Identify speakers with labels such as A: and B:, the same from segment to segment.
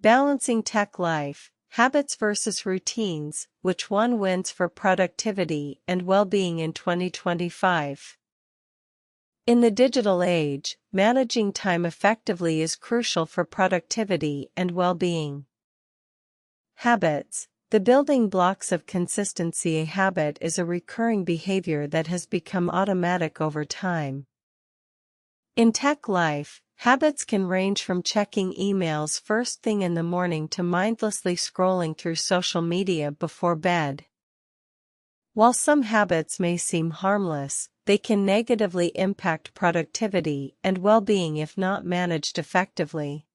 A: Balancing tech life, habits versus routines, which one wins for productivity and well-being in 2025? In the digital age, managing time effectively is crucial for productivity and well-being. Habits, the building blocks of consistency. A habit is a recurring behavior that has become automatic over time. In tech life, habits can range from checking emails first thing in the morning to mindlessly scrolling through social media before bed. While some habits may seem harmless, they can negatively impact productivity and well-being if not managed effectively.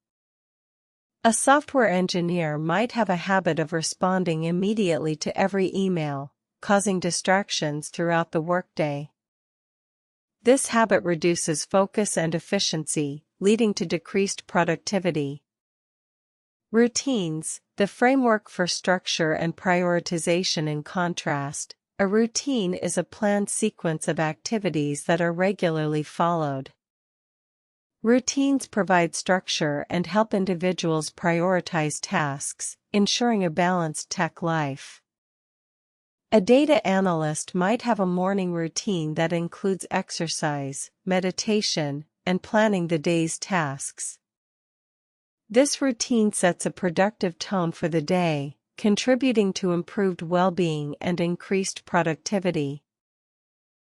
A: A software engineer might have a habit of responding immediately to every email, causing distractions throughout the workday. This habit reduces focus and efficiency, leading to decreased productivity. Routines, the framework for structure and prioritization. In contrast, a routine is a planned sequence of activities that are regularly followed. Routines provide structure and help individuals prioritize tasks, ensuring a balanced tech life. A data analyst might have a morning routine that includes exercise, meditation, and planning the day's tasks. This routine sets a productive tone for the day, contributing to improved well-being and increased productivity.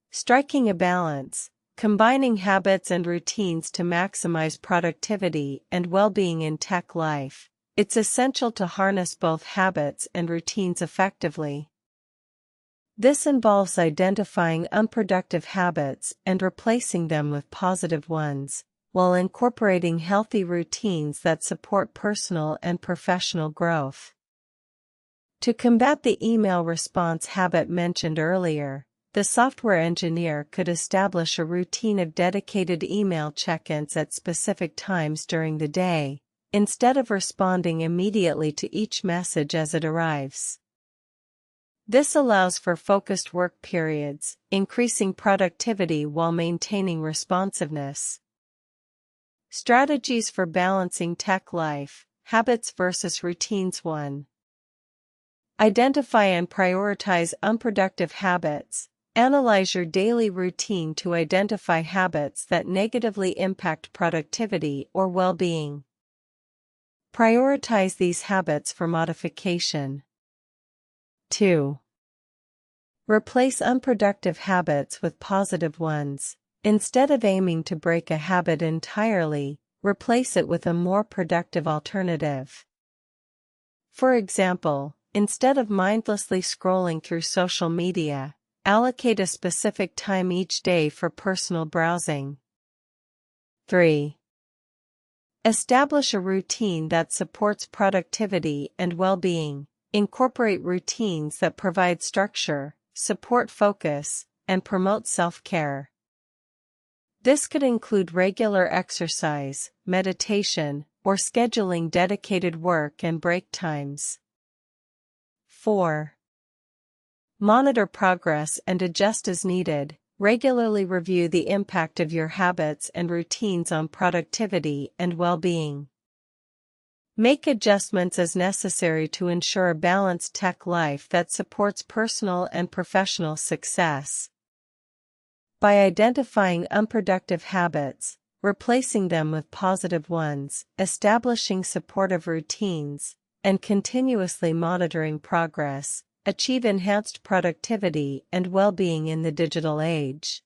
A: Striking a balance, combining habits and routines to maximize productivity and well-being in tech life. It's essential to harness both habits and routines effectively. This involves identifying unproductive habits and replacing them with positive ones, while incorporating healthy routines that support personal and professional growth. To combat the email response habit mentioned earlier, the software engineer could establish a routine of dedicated email check-ins at specific times during the day, instead of responding immediately to each message as it arrives. This allows for focused work periods, increasing productivity while maintaining responsiveness. Strategies for balancing tech life, habits versus routines. 1. Identify and prioritize unproductive habits. Analyze your daily routine to identify habits that negatively impact productivity or well-being. Prioritize these habits for modification. 2. Replace unproductive habits with positive ones. Instead of aiming to break a habit entirely, replace it with a more productive alternative. For example, instead of mindlessly scrolling through social media, allocate a specific time each day for personal browsing. 3. Establish a routine that supports productivity and well-being. Incorporate routines that provide structure, support focus, and promote self-care. This could include regular exercise, meditation, or scheduling dedicated work and break times. 4. Monitor progress and adjust as needed. Regularly review the impact of your habits and routines on productivity and well-being. Make adjustments as necessary to ensure a balanced tech life that supports personal and professional success. By identifying unproductive habits, replacing them with positive ones, establishing supportive routines, and continuously monitoring progress, achieve enhanced productivity and well-being in the digital age.